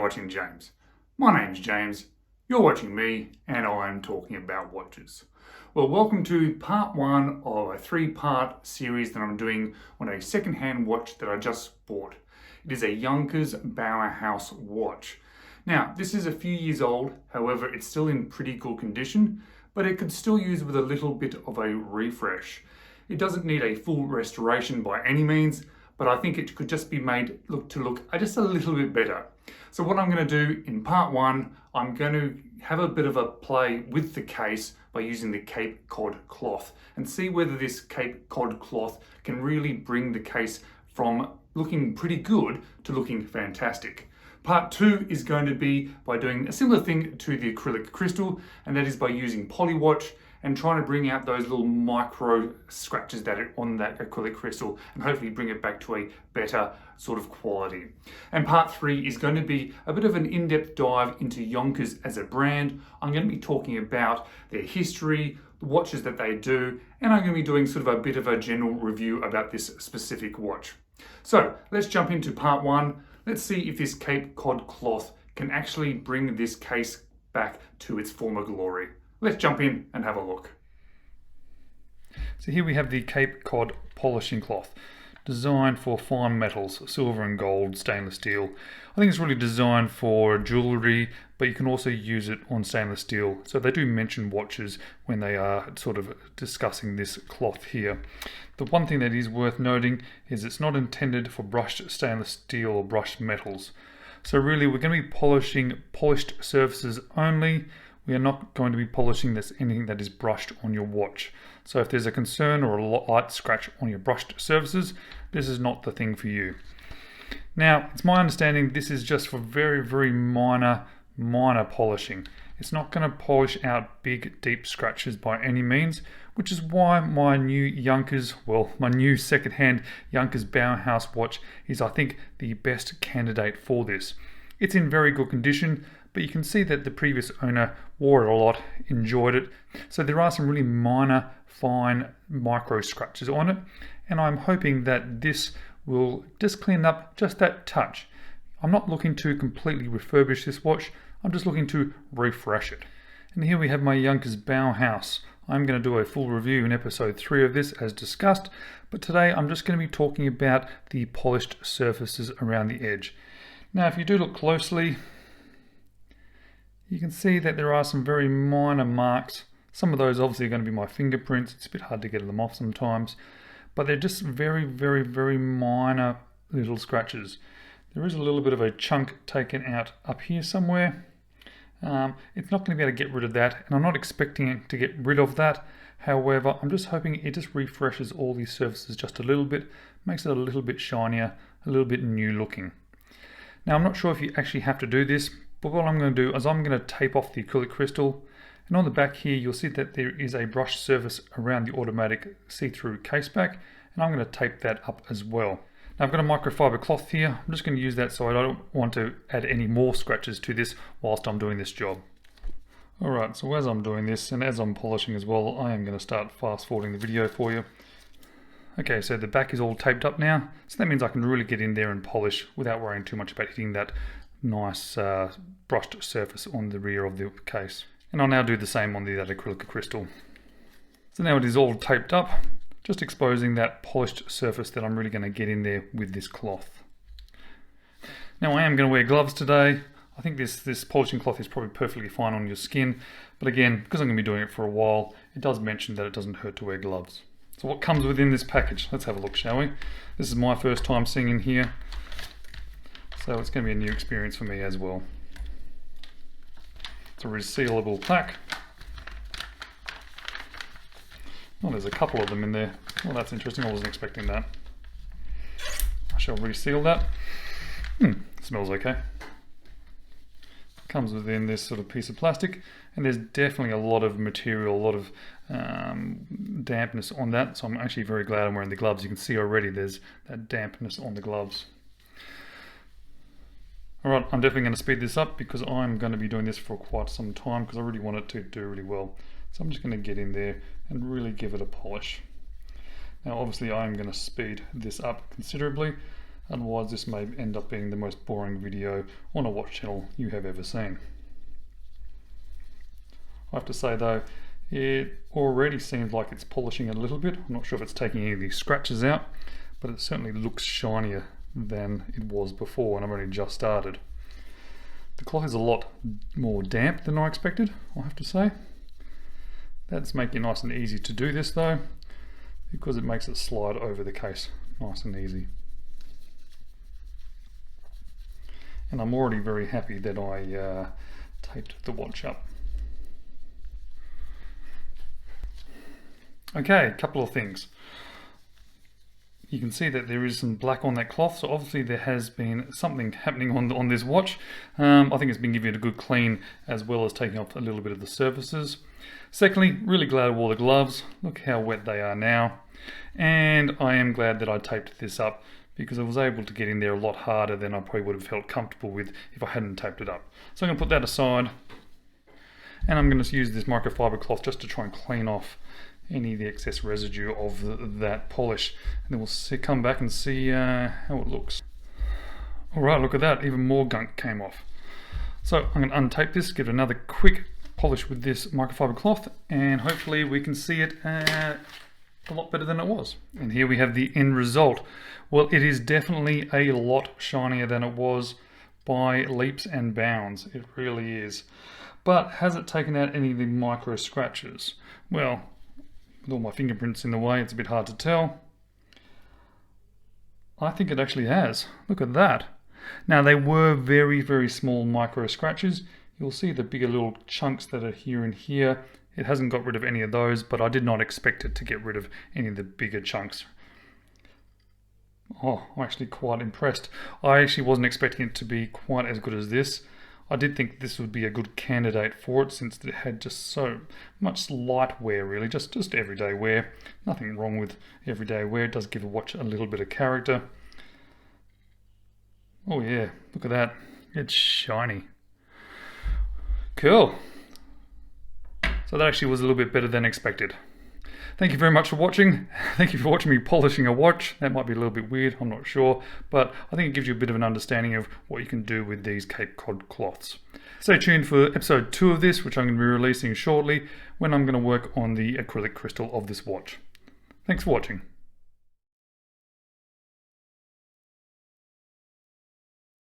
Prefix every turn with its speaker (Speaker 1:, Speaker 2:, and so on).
Speaker 1: watching James. My name's James, you're watching me, and I'm talking about watches. Well, welcome to part one of a three-part series that I'm doing on a second-hand watch that I just bought. It is a Junkers Bauhaus watch. Now, this is a few years old, however, it's still in pretty good condition, but it could still use with a little bit of a refresh. It doesn't need a full restoration by any means, but I think it could just be made look just a little bit better. So what I'm going to do in part one, I'm going to have a bit of a play with the case by using the Cape Cod cloth and see whether this Cape Cod cloth can really bring the case from looking pretty good to looking fantastic. Part two is going to be by doing a similar thing to the acrylic crystal, and that is by using Polywatch and trying to bring out those little micro scratches that are on that acrylic crystal and hopefully bring it back to a better sort of quality. And part three is going to be a bit of an in-depth dive into Junkers as a brand. I'm going to be talking about their history, the watches that they do, and I'm going to be doing sort of a bit of a general review about this specific watch. So let's jump into part one. Let's see if this Cape Cod cloth can actually bring this case back to its former glory. Let's jump in and have a look. So here we have the Cape Cod Polishing Cloth, designed for fine metals, silver and gold, stainless steel. I think it's really designed for jewellery, but you can also use it on stainless steel. So they do mention watches when they are sort of discussing this cloth here. The one thing that is worth noting is it's not intended for brushed stainless steel or brushed metals. So really we're going to be polishing polished surfaces only. We are not going to be polishing anything that is brushed on your watch. So if there's a concern or a light scratch on your brushed surfaces, this is not the thing for you. Now, it's my understanding this is just for very, very minor polishing. It's not going to polish out big, deep scratches by any means, which is why my new my new second-hand Junkers Bauhaus watch is, I think, the best candidate for this. It's in very good condition, but you can see that the previous owner wore it a lot, enjoyed it. So there are some really minor, fine micro scratches on it, and I'm hoping that this will just clean up just that touch. I'm not looking to completely refurbish this watch, I'm just looking to refresh it. And here we have my Junkers Bauhaus. I'm going to do a full review in episode 3 of this as discussed, but today I'm just going to be talking about the polished surfaces around the edge. Now if you do look closely, you can see that there are some very minor marks. Some of those obviously are going to be my fingerprints. It's a bit hard to get them off sometimes, but they're just very, very, very minor little scratches. There is a little bit of a chunk taken out up here somewhere. It's not going to be able to get rid of that, and I'm not expecting it to get rid of that. However, I'm just hoping it just refreshes all these surfaces just a little bit, makes it a little bit shinier, a little bit new looking. Now, I'm not sure if you actually have to do this, but what I'm going to do is I'm going to tape off the acrylic crystal, and on the back here you'll see that there is a brushed surface around the automatic see-through case back, and I'm going to tape that up as well. Now I've got a microfiber cloth here. I'm just going to use that so I don't want to add any more scratches to this whilst I'm doing this job. Alright, so as I'm doing this and as I'm polishing as well, I am going to start fast forwarding the video for you. Okay, so the back is all taped up now, so that means I can really get in there and polish without worrying too much about hitting that nice brushed surface on the rear of the case. And I'll now do the same on the other acrylic crystal. So now it is all taped up, just exposing that polished surface that I'm really going to get in there with this cloth. Now I am going to wear gloves today. I think this polishing cloth is probably perfectly fine on your skin, but again, because I'm going to be doing it for a while, it does mention that it doesn't hurt to wear gloves. So what comes within this package? Let's have a look, shall we? This is my first time seeing in here, so it's going to be a new experience for me as well. It's a resealable pack. Oh, there's a couple of them in there. Well, that's interesting. I wasn't expecting that. I shall reseal that. Smells okay. Comes within this sort of piece of plastic, and there's definitely a lot of material, a lot of dampness on that, so I'm actually very glad I'm wearing the gloves. You can see already there's that dampness on the gloves. Alright, I'm definitely going to speed this up because I'm going to be doing this for quite some time because I really want it to do really well. So I'm just going to get in there and really give it a polish. Now obviously I'm going to speed this up considerably.
Speaker 2: Otherwise this may end up being the most boring video on a watch channel you have ever seen. I have to say though, it already seems like it's polishing a little bit. I'm not sure if it's taking any of these scratches out, but it certainly looks shinier than it was before, and I've only just started. The cloth is a lot more damp than I expected, I have to say. That's making it nice and easy to do this though, because it makes it slide over the case nice and easy. And I'm already very happy that I taped the watch up. Okay, a couple of things. You can see that there is some black on that cloth, so obviously there has been something happening on this watch. I think it's been giving it a good clean, as well as taking off a little bit of the surfaces. Secondly, really glad I wore the gloves. Look how wet they are now. And I am glad that I taped this up, because I was able to get in there a lot harder than I probably would have felt comfortable with if I hadn't taped it up. So I'm going to put that aside, and I'm going to use this microfiber cloth just to try and clean off any of the excess residue of that polish, and then we'll come back and see how it looks. Alright, look at that, even more gunk came off. So I'm going to untape this, give it another quick polish with this microfiber cloth, and hopefully we can see it a lot better than it was. And here we have the end result. Well, it is definitely a lot shinier than it was by leaps and bounds. It really is. But has it taken out any of the micro scratches? Well, with all my fingerprints in the way, it's a bit hard to tell. I think it actually has. Look at that. Now, they were very, very small micro scratches. You'll see the bigger little chunks that are here and here. It hasn't got rid of any of those, but I did not expect it to get rid of any of the bigger chunks. Oh, I'm actually quite impressed. I actually wasn't expecting it to be quite as good as this. I did think this would be a good candidate for it, since it had just so much light wear, really, just everyday wear. Nothing wrong with everyday wear. It does give a watch a little bit of character. Oh yeah, look at that. It's shiny. Cool. So that actually was a little bit better than expected. Thank you very much for watching. Thank you for watching me polishing a watch. That might be a little bit weird, I'm not sure, but I think it gives you a bit of an understanding of what you can do with these Cape Cod cloths. Stay tuned for episode 2 of this, which I'm going to be releasing shortly, when I'm going to work on the acrylic crystal of this watch. Thanks for watching.